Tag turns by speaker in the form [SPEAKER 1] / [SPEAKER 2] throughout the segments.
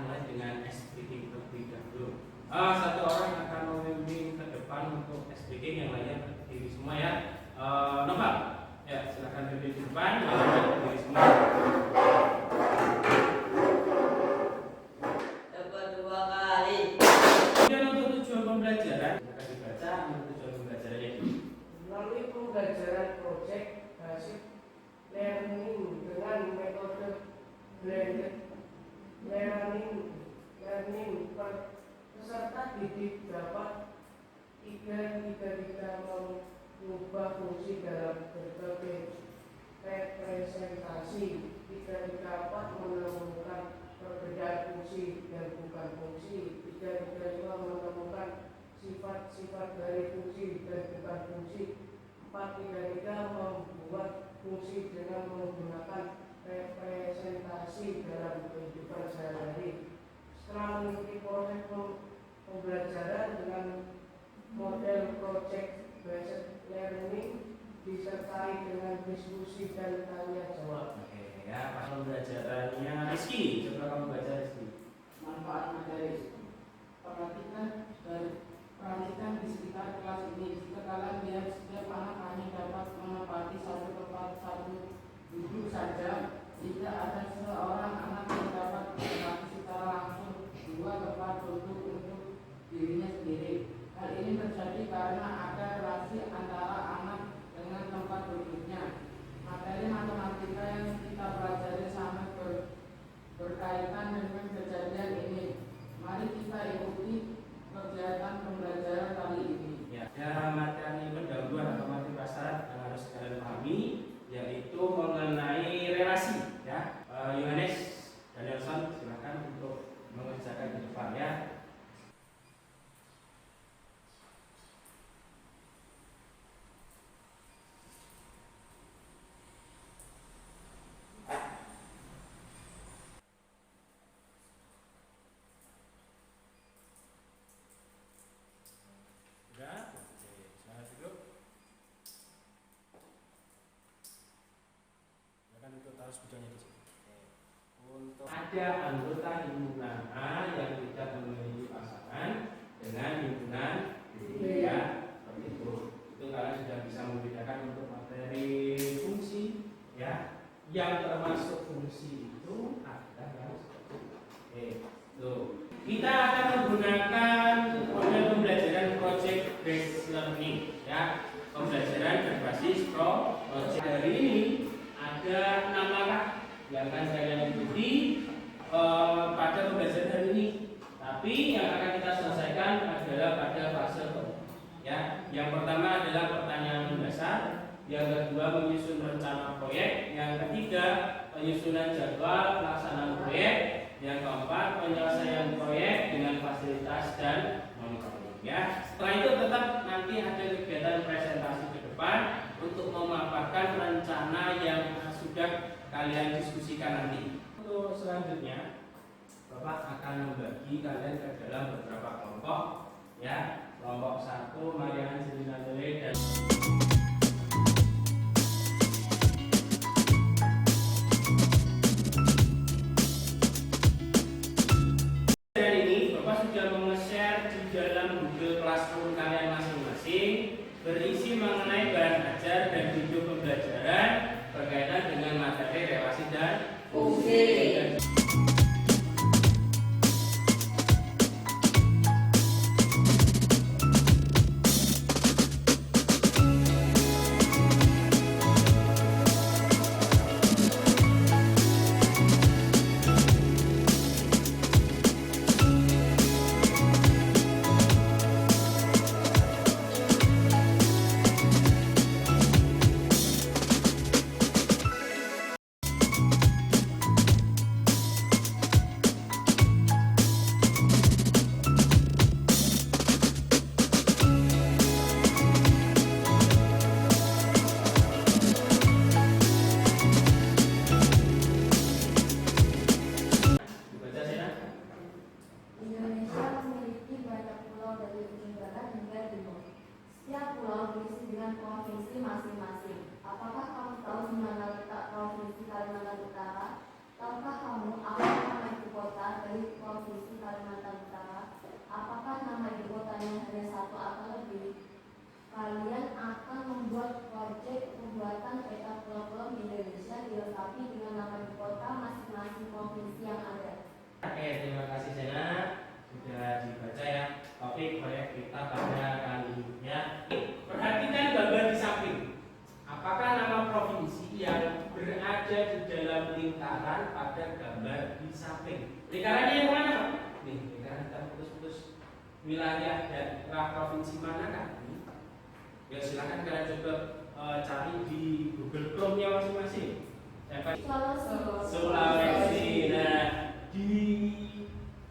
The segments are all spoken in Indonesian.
[SPEAKER 1] mulai dengan speaking terlebih dahulu. Satu orang akan memimpin ke depan untuk speaking, yang lainnya berdiri semua ya. Nova, ya silakan berdiri di depan, yang lainnya berdiri semua.
[SPEAKER 2] Dapat 2 kali.
[SPEAKER 1] Kemudian untuk tujuan pembelajaran, akan dibaca untuk tujuan pembelajarannya.
[SPEAKER 3] Melalui pembelajaran proyek basic learning dengan metode blended learning peserta didik dapat mengubah fungsi dalam berbagai representasi. Dapat menemukan perbedaan fungsi dan bukan fungsi. Juga menemukan sifat-sifat dari fungsi dan bukan fungsi. 4. Membuat fungsi dengan menggunakan representasi dalam kehidupan sehari-hari. Setelah mengikuti proses pembelajaran dengan model project based learning disertai dengan diskusi dan tanya jawab.
[SPEAKER 1] Oke ya, pas pembelajarannya Rizky, coba kamu baca Rizky.
[SPEAKER 4] Manfaat materi. Perhatikan di sekitar kelas ini. Jika kalian lihat setiap anak hanya dapat menempati satu tempat, satu duduk saja. Jika ada seorang anak yang dapat menempati secara langsung 2 tempat duduk untuk dirinya sendiri. Hal ini terjadi karena ada relasi antara anak dengan tempat duduknya. Materi matematika yang kita pelajari sangat berkaitan dengan kejadian ini. Mari kita ikuti kegiatan pembelajaran kali ini.
[SPEAKER 1] Ya, materi pendahuluan atau materi prasarat yang harus kalian pahami, yaitu mengenai relasi. Ya, Yohanes dan Nelson, silakan untuk mengerjakan di depan ya. Sudah? Oke, selamat duduk. Silakan untuk taruh sebetulnya di sini. Untuk ada anggota himpunan A yang tidak memiliki pasangan dengan himpunan B, ya, seperti itu. Itu kalian sudah bisa membedakan untuk materi fungsi, ya. Yang termasuk fungsi itu adalah yang seperti itu. Oke, tuh. Kita akan menggunakan model pembelajaran project based learning, ya. Pembelajaran berbasis project. Hari ini ada 6 langkah yang akan saya ikuti pada pembelajaran hari ini. Tapi yang akan kita selesaikan adalah pada fase ya. Yang pertama adalah pertanyaan mendasar, yang kedua menyusun rencana proyek, yang ketiga penyusunan jadwal pelaksanaan proyek, yang keempat penyelesaian proyek dengan fasilitas dan monitoring. Ya. Setelah itu tetap nanti ada kegiatan presentasi ke depan untuk memaparkan rencana yang sudah kalian diskusikan nanti. Untuk selanjutnya, Bapak akan membagi kalian ke dalam beberapa kelompok. Ya, kelompok 1 Maria Angelina Dole dan Classroom kalian masing-masing berisi mengenai bahan ajar dan video pembelajaran berkaitan dengan materi relasi dan fungsi.
[SPEAKER 5] Tahukah kamu apa nama ibu kota dari Provinsi Provinsi Kalimantan Utara, apakah nama ibu kotanya hanya satu atau lebih? Kalian akan membuat proyek pembuatan peta pulau-pulau di Indonesia dilengkapi dengan nama ibu kota masing-masing provinsi yang ada.
[SPEAKER 1] Oke, terima kasih Sena. Sudah dibaca ya topik proyek kita pada kali ini ya. Perhatikan gambar di samping. Apakah nama provinsi yang berada di dalam lingkaran pada gambar di samping? Lingkarannya yang mana? Nih, lingkaran kita putus-putus. Wilayah dan provinsi manakah? Ya silakan kalian coba cari di Google Chrome-nya masing-masing. Sulawesi. Nah, di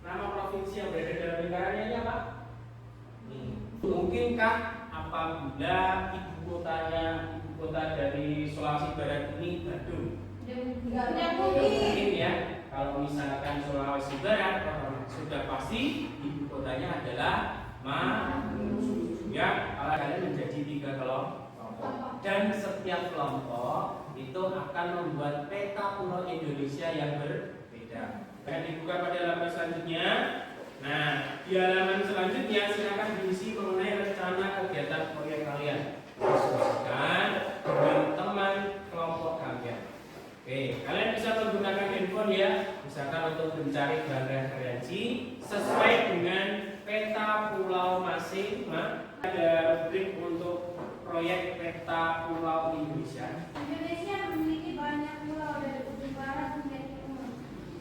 [SPEAKER 1] nama provinsi yang berada dalam lingkarannya ini apa? Nih. Mungkinkah apabila ibu kota dari Sulawesi Barat ini Bandung?
[SPEAKER 5] Tidak
[SPEAKER 1] Mungkin ya. Kalau misalkan Sulawesi Barat, sudah pasti ibu kotanya adalah Maluku. Ya, kalau kalian menjadi 3 kelompok dan setiap kelompok itu akan membuat peta pulau Indonesia yang berbeda. Akan dibuka pada halaman selanjutnya. Nah, di halaman selanjutnya silakan diisi mengenai rencana kegiatan proyek kalian. Diskusikan dengan teman kelompok kalian. Oke, kalian bisa menggunakan handphone ya, misalkan untuk mencari bahan referensi sesuai dengan peta pulau masing-masing. Ada rubrik untuk proyek peta pulau Indonesia.
[SPEAKER 6] Indonesia memiliki banyak pulau dari ujung barat hingga timur.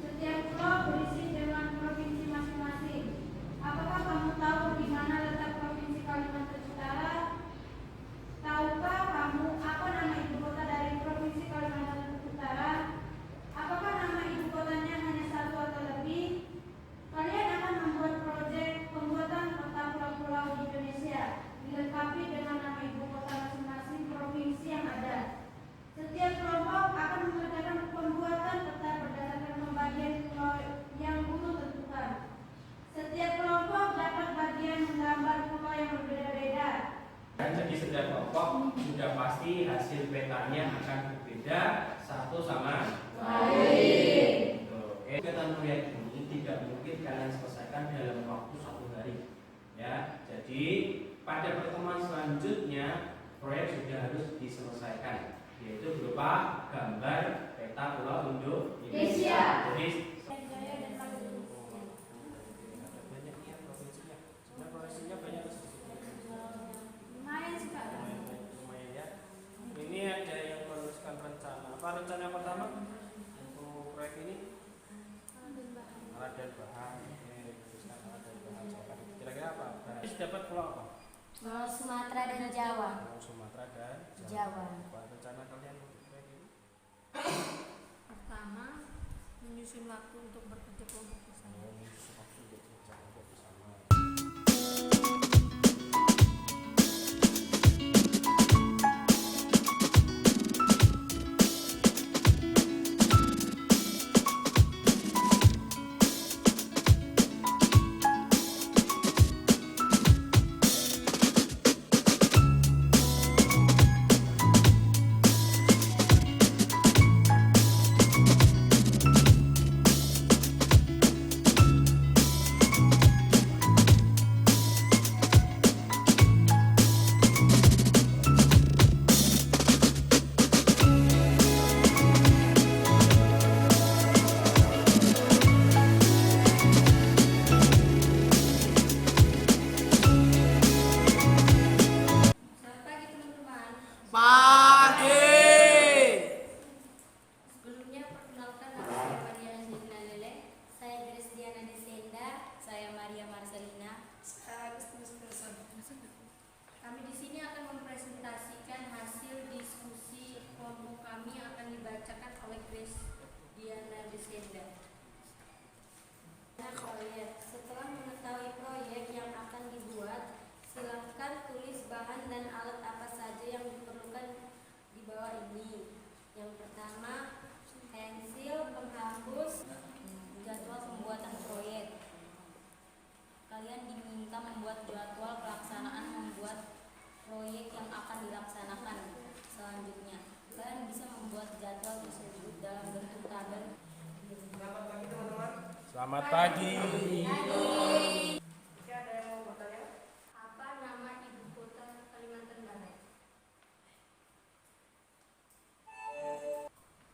[SPEAKER 6] Setiap pulau berisi dengan provinsi masing-masing. Apakah kamu tahu di mana letak provinsi Kalimantan Utara? Tahukah kamu apa nama ibu kota dari provinsi Kalimantan Utara? Apakah nama ibu kotanya hanya satu atau lebih? Kalian akan membuat proyek pembuatan peta pulau-pulau di Indonesia dilengkapi dengan nama ibu kota masing-masing provinsi yang ada. Setiap kelompok akan mengerjakan pembuatan peta berdasarkan pembagian pulau yang guru tentukan. Setiap kelompok dapat bagian menggambar pulau yang berbeda-beda.
[SPEAKER 1] Jadi setiap kelompok sudah pasti hasil petanya akan berbeda satu sama lain. Kegiatan proyek ini tidak mungkin kalian selesaikan dalam waktu 1 hari. Ya, jadi pada pertemuan selanjutnya proyek sudah harus diselesaikan, yaitu berupa gambar peta pulau Indonesia. Jadi provinsinya banyak.
[SPEAKER 6] Lumayan sekali.
[SPEAKER 1] Lumayan ya. Ini ada yang menuliskan rencana. Apa rencana pertama untuk proyek ini? Alat dan bahan. Tuliskan alat dan bahan. Kira-kira apa? Dapat pulau apa?
[SPEAKER 5] Sumatera dan Jawa.
[SPEAKER 1] Sumatera dan
[SPEAKER 5] Jawa.
[SPEAKER 1] Apa rencana kalian untuk proyek ini?
[SPEAKER 6] Pertama, menyusun waktu untuk bekerja kelompok bersama.
[SPEAKER 1] Menyusun waktu untuk bekerja kelompok bersama.
[SPEAKER 6] Selamat pagi teman-teman.
[SPEAKER 5] Sebelumnya perkenalkan nama saya Maria Angelina Lele. Saya Grace Diana Desenda. Saya Maria Marcelina. Kami di sini akan mempresentasikan hasil diskusi kelompok kami yang akan dibacakan oleh Grace Diana Desenda. Proyek. Setelah mengetahui proyek yang akan dibuat, silakan tulis bahan dan alat apa saja yang diperlukan di bawah ini. Yang pertama, pensil, penghapus, jadwal pembuatan proyek. Kalian diminta membuat jadwal pelaksanaan membuat proyek yang akan dilaksanakan selanjutnya. Kalian bisa membuat jadwal tersebut dalam bentuk tabel.
[SPEAKER 3] Selamat pagi teman-teman.
[SPEAKER 1] Selamat pagi.
[SPEAKER 3] Oke, ada yang mau bertanya?
[SPEAKER 5] Apa nama ibu kota Kalimantan Barat?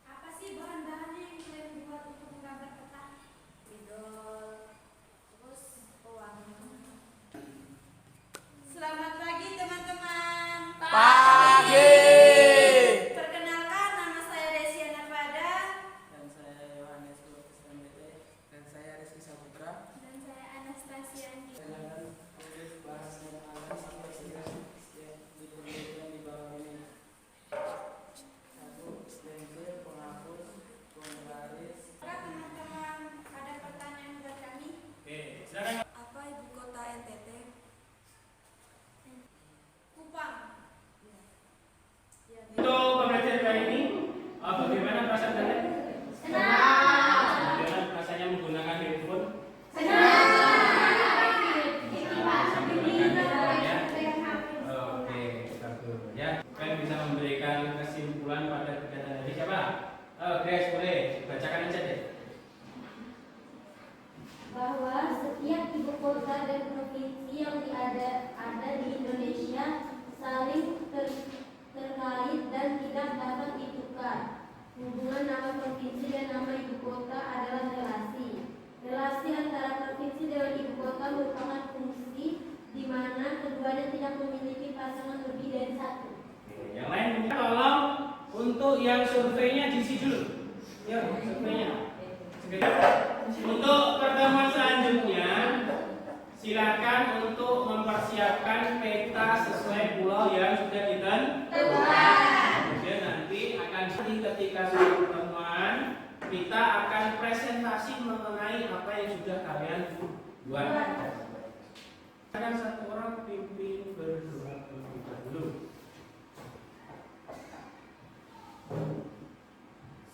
[SPEAKER 6] Apa sih bahan-bahannya yang sering dibuat untuk menggambar peta?
[SPEAKER 5] Spidol, terus pewarna.
[SPEAKER 6] Selamat pagi teman-teman.
[SPEAKER 1] Pagi.
[SPEAKER 6] Perkenalkan, nama saya Desiana Pada
[SPEAKER 4] Dan saya Yohanes Lukis MBT. Dan saya Rizky Saputra.
[SPEAKER 6] dan saya Anastasia Andi.
[SPEAKER 4] Silakan tulis bahasa yang ada sampai yang diperlukan di bawah ini. 1. Pensil, penghapus, penggaris.
[SPEAKER 6] Apakah teman-teman ada pertanyaan buat kami?
[SPEAKER 1] Oke, silakan.
[SPEAKER 5] Apa ibu kota NTT?
[SPEAKER 6] Kupang.
[SPEAKER 1] Untuk pembelajaran kali ini, bagaimana perasaan kalian? Bagaimana rasanya menggunakan handphone? Sambil menggunakan ya. Oke, bagus ya. Kalian bisa memberikan kesimpulan pada kegiatan ini siapa? Grace, boleh bacakan aja deh.
[SPEAKER 5] Bahwa setiap ibu kota dan provinsi yang ada di Indonesia saling terkait dan tidak dapat ditukar. Hubungan nama provinsi dan nama ibu kota adalah relasi. Relasi antara provinsi dengan ibu kota merupakan fungsi di mana keduanya tidak memiliki pasangan lebih dari satu.
[SPEAKER 1] Oke, yang lain mungkin tolong untuk yang surveinya diisi dulu. Ya, surveinya. Untuk pertemuan selanjutnya, silakan untuk mempersiapkan peta sesuai pulau yang sudah ditentukan. Kemudian nanti akan ketika sudah pertemuan, kita akan presentasi mengenai apa yang sudah kalian buat. Akan satu orang pimpin berdoa terlebih dahulu.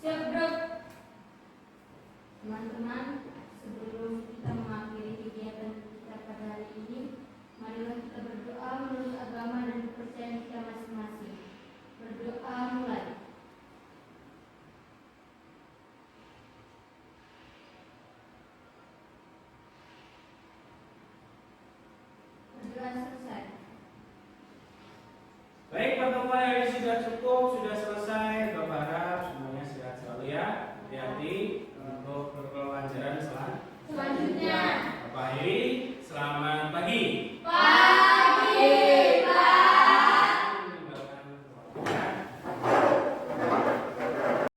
[SPEAKER 5] Siap, Bro. Teman-teman, sebelum kita mengakhiri kegiatan kita pada hari ini, marilah kita berdoa menurut agama dan kepercayaan kita masing-masing. Berdoa mulai. Berdoa selesai.
[SPEAKER 1] Baik, pertemuan hari ini sudah cukup, sudah selesai. Bapak harap semuanya sehat selalu ya. Hati-hati untuk pelajaran selanjutnya.